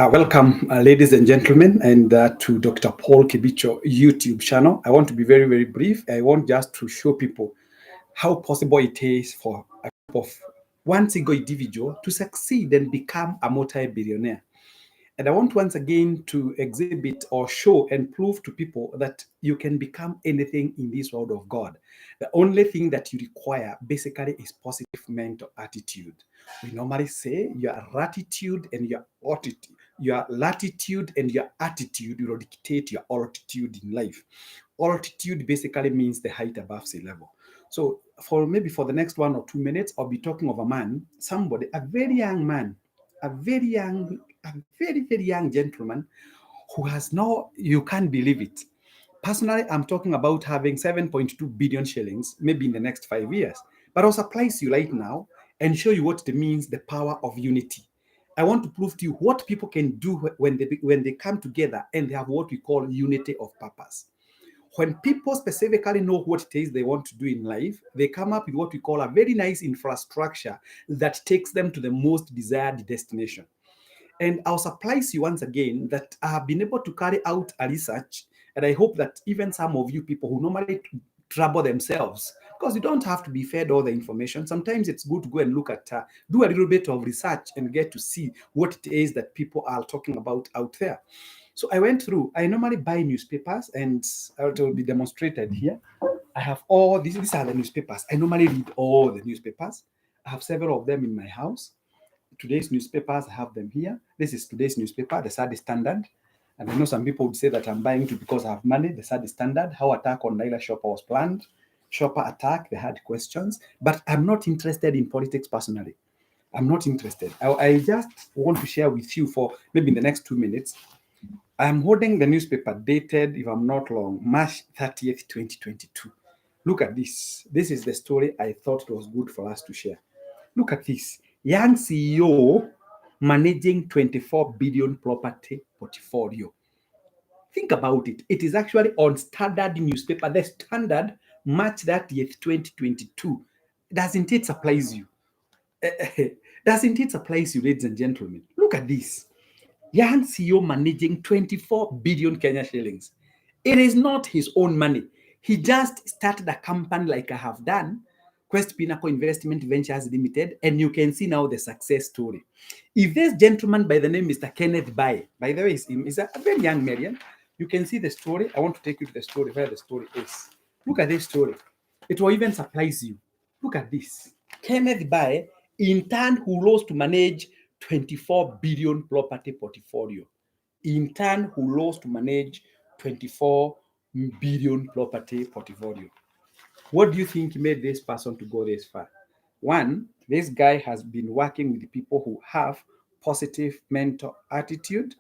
Welcome, ladies and gentlemen, and to Dr. Paul Kibicho YouTube channel. I want to be very, very brief. I want just to show people how possible it is for a group of one single individual to succeed and become a multi-billionaire. And I want once again to exhibit or show and prove to people that you can become anything in this world of God. The only thing that you require basically is positive mental attitude. We normally say your latitude and your latitude and your attitude will dictate your altitude in life. Altitude basically means the height above sea level. So for the next 1 or 2 minutes, I'll be talking of a man, somebody, a very young man, a very, very young gentleman who has no, you can't believe it. Personally, I'm talking about having 7.2 billion shillings, maybe in the next 5 years. But I'll surprise you right now and show you what it means, the power of unity. I want to prove to you what people can do when they come together and they have what we call unity of purpose. When people specifically know what it is they want to do in life, they come up with what we call a very nice infrastructure that takes them to the most desired destination. And I'll surprise you once again that I have been able to carry out a research, and I hope that even some of you people who normally trouble themselves, because you don't have to be fed all the information. Sometimes it's good to go and look at, do a little bit of research and get to see what it is that people are talking about out there. So I went through, I normally buy newspapers, and it will be demonstrated here. I have all these are the newspapers. I normally read all the newspapers. I have several of them in my house. Today's newspapers, I have them here. This is today's newspaper, the Sunday Standard. And I know some people would say that I'm buying it because I have money. The Sunday Standard, how attack on Laila Shopper was planned. Shopper attack, they had questions. But I'm not interested in politics personally. I'm not interested. I just want to share with you for maybe in the next 2 minutes. I'm holding the newspaper dated, if I'm not wrong, March 30th, 2022. Look at this. This is the story I thought it was good for us to share. Look at this. Young CEO managing 24 billion property portfolio. Think about it. It is actually on Standard newspaper, the Standard, March 30th, 2022. Doesn't it surprise you? Doesn't it surprise you, ladies and gentlemen? Look at this. Young CEO managing 24 billion Kenya shillings. It is not his own money. He just started a company like I have done, Quest Pinnacle Investment Ventures Limited, and you can see now the success story. If this gentleman by the name Mr. Kenneth Bae, by the way, is a very young man, you can see the story. I want to take you to the story, where the story is. Look at this story. It will even surprise you. Look at this. Kenneth Bae, in turn, who rose to manage 24 billion property portfolio. In turn, who rose to manage 24 billion property portfolio. What do you think made this person to go this far? One, this guy has been working with people who have positive mental attitude,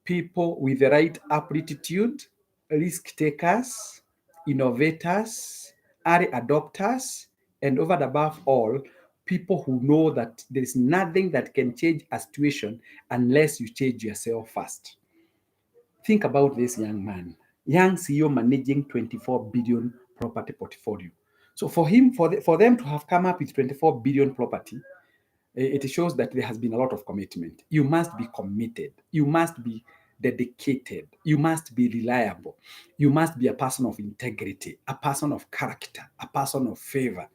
people with the right aptitude, risk takers, innovators, early adopters, and over and above all, people who know that there is nothing that can change a situation unless you change yourself first. Think about this young man, young CEO managing 24 billion property portfolio. So for him, for them to have come up with 24 billion property, it shows that there has been a lot of commitment. You must be committed. You must be dedicated. You must be reliable. You must be a person of integrity, a person of character, a person of favor.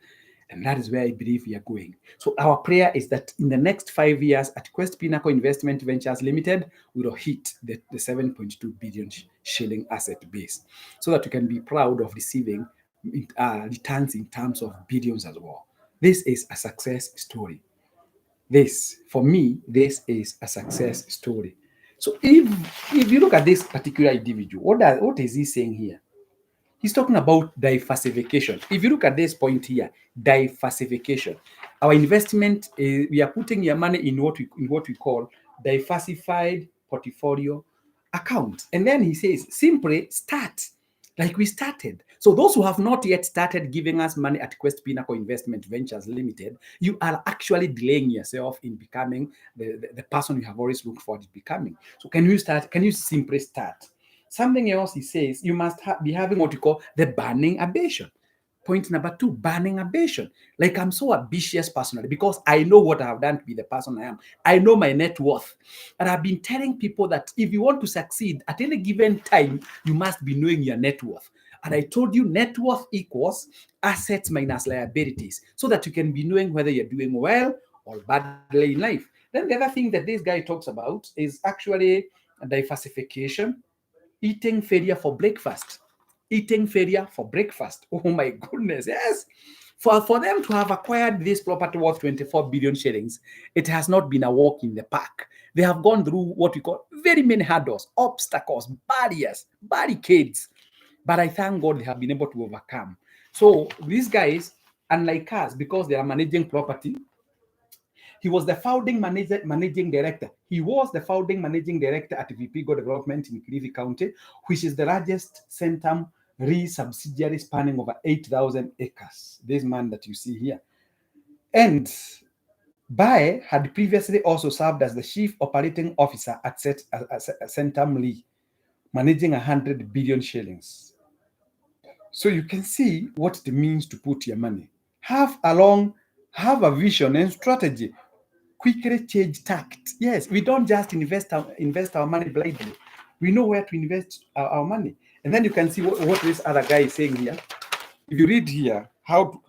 And that is where I believe we are going. So our prayer is that in the next 5 years at Quest Pinnacle Investment Ventures Limited, we will hit the 7.2 billion shilling asset base so that we can be proud of receiving returns in terms of billions as well. This is a success story. For me, this is a success story. So if you look at this particular individual, what is he saying here? He's talking about diversification. If you look at this point here, diversification. Our investment, we are putting your money in what we call diversified portfolio account. And then he says, simply start like we started. So those who have not yet started giving us money at Quest Pinnacle Investment Ventures Limited, you are actually delaying yourself in becoming the person you have always looked forward to becoming. So can you start? Can you simply start? Something else he says, you must be having what you call the burning ambition. Point number 2, banning ambition. Like, I'm so ambitious personally because I know what I have done to be the person I am. I know my net worth. And I've been telling people that if you want to succeed at any given time, you must be knowing your net worth. And I told you net worth equals assets minus liabilities, so that you can be knowing whether you're doing well or badly in life. Then the other thing that this guy talks about is actually diversification, eating failure for breakfast. Eating failure for breakfast. Oh my goodness, yes. For them to have acquired this property worth 24 billion shillings, it has not been a walk in the park. They have gone through what we call very many hurdles, obstacles, barriers, barricades. But I thank God they have been able to overcome. So these guys, unlike us, because they are managing property, he was the founding managing director. He was the founding managing director at VP Go Development in Kilifi County, which is the largest Centum Re subsidiary spanning over 8,000 acres. This man that you see here. And Bae had previously also served as the chief operating officer at Centum Lee, managing 100 billion shillings. So you can see what it means to put your money. Have a vision and strategy. Quickly change tact. Yes, we don't just invest our money blindly. We know where to invest our money. And then you can see what this other guy is saying here. If you read here, how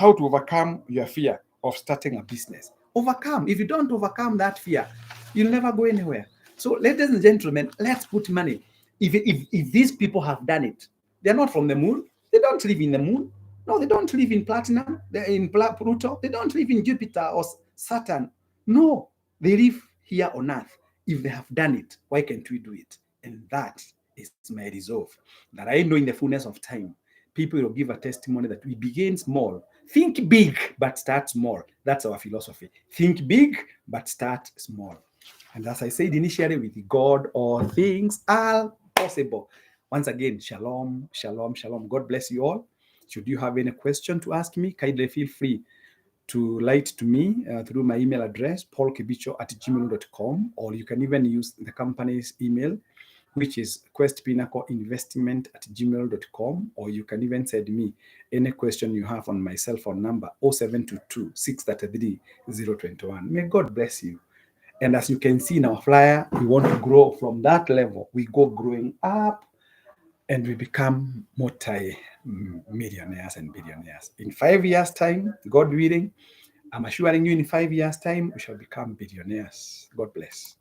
to overcome your fear of starting a business. Overcome. If you don't overcome that fear, you'll never go anywhere. So, ladies and gentlemen, let's put money. If these people have done it, they're not from the moon. They don't live in the moon. No, they don't live in platinum. They're in Pluto. They don't live in Jupiter or Saturn. No, they live here on earth. If they have done it, why can't we do it? And that is my resolve, that I know in the fullness of time, people will give a testimony that we begin small. Think big, but start small. That's our philosophy. Think big, but start small. And as I said initially, with God, all things are possible. Once again, shalom, shalom, shalom. God bless you all. Should you have any question to ask me, kindly feel free to write to me through my email address, paulkibicho@gmail.com, or you can even use the company's email, which is questpinnacleinvestment@gmail.com, or you can even send me any question you have on my cell phone number, 0722 633 021. May God bless you. And as you can see in our flyer, we want to grow from that level. We go growing up and we become multi-millionaires and billionaires. In 5 years' time, God willing, I'm assuring you in 5 years' time, we shall become billionaires. God bless.